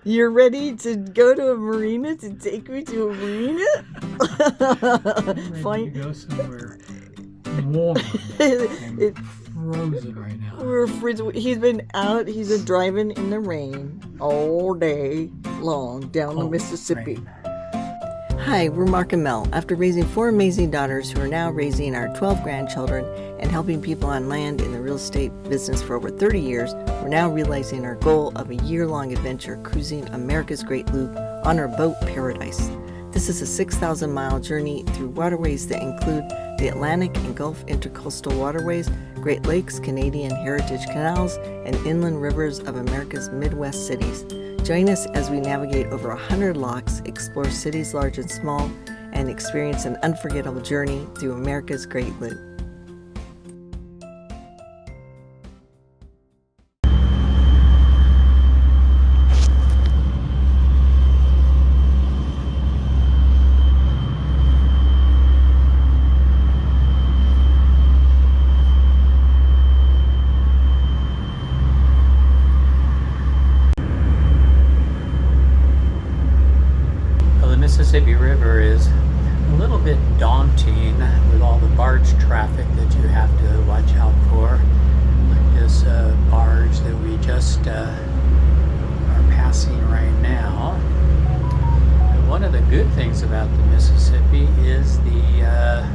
You're ready to go to a marina, to take me to a marina? Ready to go somewhere warm and frozen right now. He's been driving in the rain all day long down the Mississippi. Rain. Hi, we're Mark and Mel. After raising 4 amazing daughters who are now raising our 12 grandchildren and helping people on land in the real estate business for over 30 years, we're now realizing our goal of a year-long adventure cruising America's Great Loop on our boat Paradise. This is a 6,000-mile journey through waterways that include the Atlantic and Gulf Intercoastal Waterways, Great Lakes, Canadian Heritage Canals, and inland rivers of America's Midwest cities. Join us as we navigate over 100 locks, explore cities large and small, and experience an unforgettable journey through America's Great Loop. Mississippi River is a little bit daunting with all the barge traffic that you have to watch out for, like this barge that we just are passing right now. And one of the good things about the Mississippi is the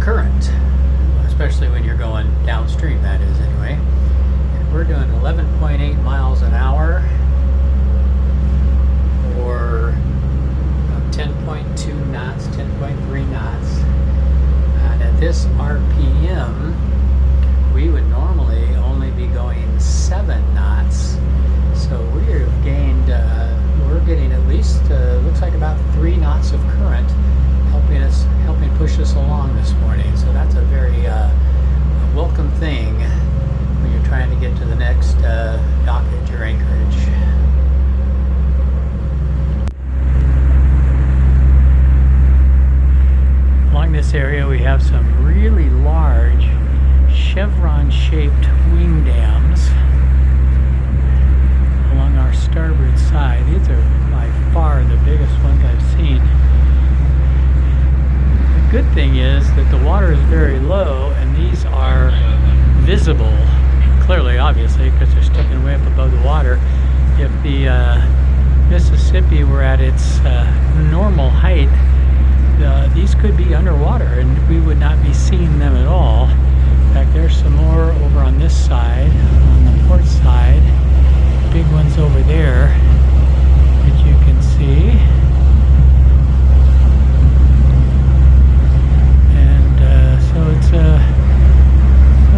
current, especially when you're going downstream, that is anyway. And we're doing 11.8 miles an hour, or 10.2 knots, 10.3 knots, and at this RPM we would normally only be going 7 knots, so we have gained, we're getting at least, looks like about 3 knots of current helping push us along this morning, so that's a very welcome thing when you're trying to get to the next dockage or anchorage. Along this area we have some really large chevron-shaped wing dams along our starboard side. These are by far the biggest ones I've seen. The good thing is that the water is very low and these are visible, clearly, obviously, because they're sticking way up above the water. If the Mississippi were at its normal height, these could be underwater and we would not be seeing them at all. In fact, there's some more over on this side, on the port side. Big ones over there that you can see. And so it's a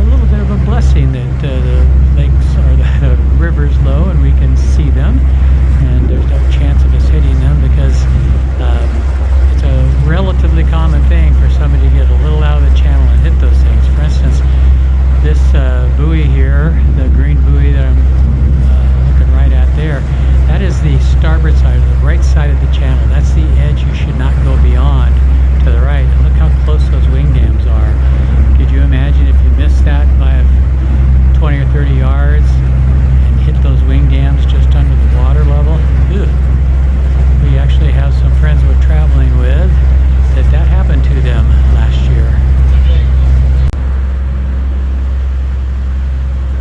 little bit of a blessing that the lakes or the river's low and we can see them. And there's no chance of us hitting them because it's a relatively common thing for somebody to get a little out of the channel and hit those things. For instance, this buoy here, the green buoy that I'm looking right at there, that is the starboard side, or the right side of the channel. That's the edge you should not go beyond to the right. And look how close those wing dams are. Could you imagine if you missed that by 20 or 30 yards and hit those wing dams just under the water level? Ew. We actually have some friends we're traveling with that happened to them last year.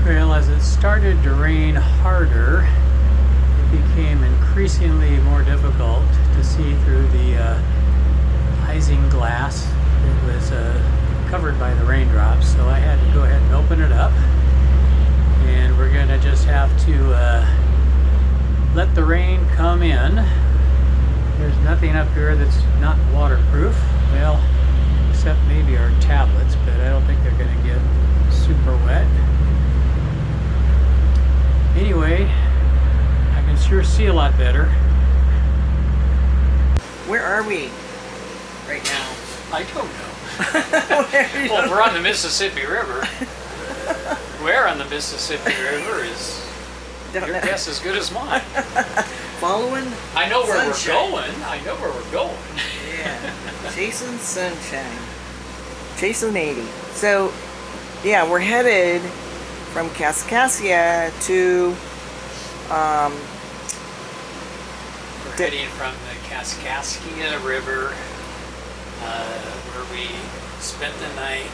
Well, as it started to rain harder, it became increasingly more difficult to see through the icing glass that was covered by the raindrops, so I had to go ahead and open it up, and we're going to just have to let the rain come in. There's nothing up here that's not waterproof, well, except maybe our tablets, but I don't think they're going to get super wet. Anyway, I can sure see a lot better. Where are we right now? I don't know. Well, we're on the Mississippi River. Where on the Mississippi River is your guess as good as mine. Following I know where sunshine. we're going. I know where we're going. Yeah. Chasing sunshine. Chasing 80. So, yeah, we're headed from Kaskaskia to we're heading from the Kaskaskia River, where we spent the night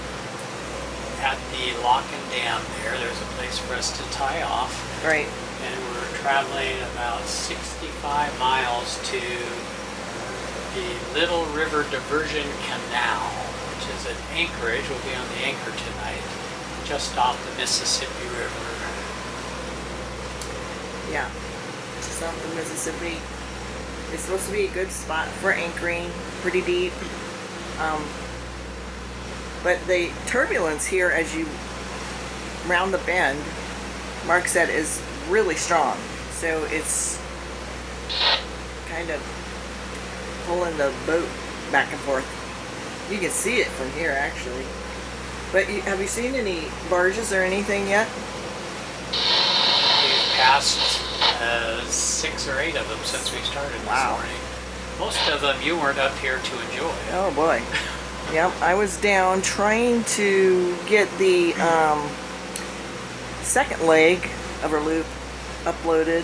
at the lock and dam there. There's a place for us to tie off. right. And we're traveling about 65 miles to the Little River Diversion Canal, which is at Anchorage. We'll be on the anchor tonight, just off the Mississippi River. Yeah, just off the Mississippi. It's supposed to be a good spot for anchoring, pretty deep. But the turbulence here as you round the bend, Mark said, is really strong. So it's kind of pulling the boat back and forth. You can see it from here, actually. But have you seen any barges or anything yet? We've passed 6 or 8 of them since we started this morning. Most of them you weren't up here to enjoy. Oh boy. Yep, I was down trying to get the second leg of our loop uploaded,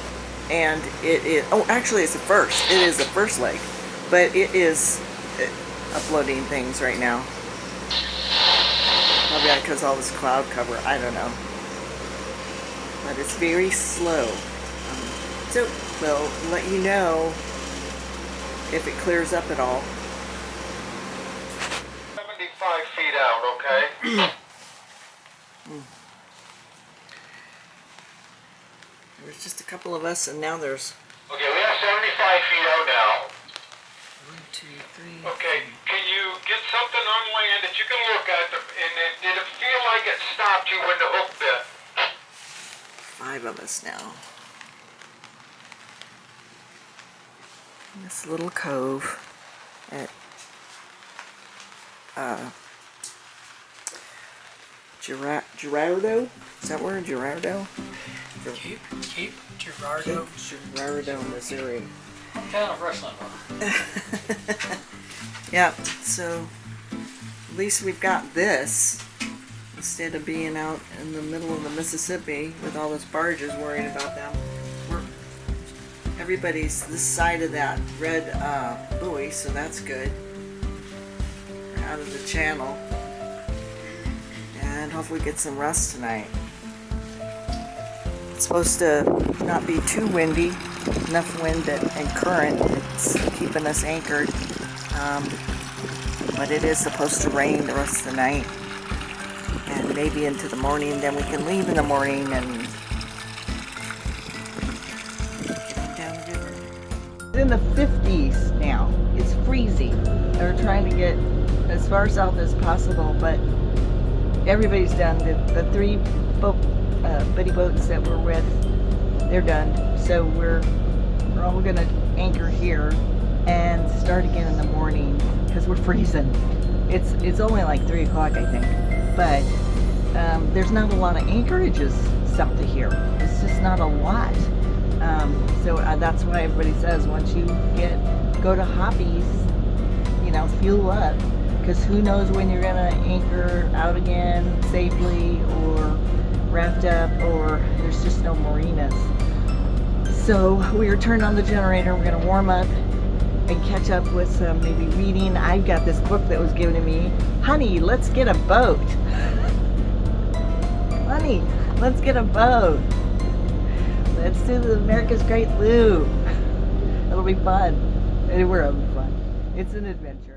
and it is, oh actually it's the first. It is the first leg, but it is uploading things right now. Probably because all this cloud cover, I don't know. But it's very slow. So we'll let you know if it clears up at all. 75 feet out, okay? There was just a couple of us, and now there's Okay, we have 75 feet out now. 1, 2, 3. Okay, can you get something on land that you can look at, and did it feel like it stopped you when the hook bit? 5 of us now. In this little cove at Girardeau? Is that where? Girardeau? Cape Girardeau. Girardeau, Missouri. Hometown of Rushland. Yeah, so at least we've got this instead of being out in the middle of the Mississippi with all those barges worrying about them. Everybody's this side of that red buoy, so that's good. We're out of the channel, and hopefully get some rest tonight. It's supposed to not be too windy, enough wind and current. It's keeping us anchored, but it is supposed to rain the rest of the night, and maybe into the morning. Then we can leave in the morning and in the 50s now. It's freezing. They're trying to get as far south as possible, but everybody's done. The 3 buddy boats that we're with, they're done. So we're all gonna anchor here and start again in the morning because we're freezing. It's only like 3 o'clock, I think, but there's not a lot of anchorages south of here. It's just not a lot. So that's why everybody says once you go to Hoppies, fuel up, because who knows when you're gonna anchor out again safely or raft up, or there's just no marinas. So we are turned on the generator. We're gonna warm up and catch up with some maybe reading. I've got this book that was given to me. Honey, let's get a boat. Honey, let's get a boat. Let's do the America's Great Loop. It'll be fun. We're having fun. It's an adventure.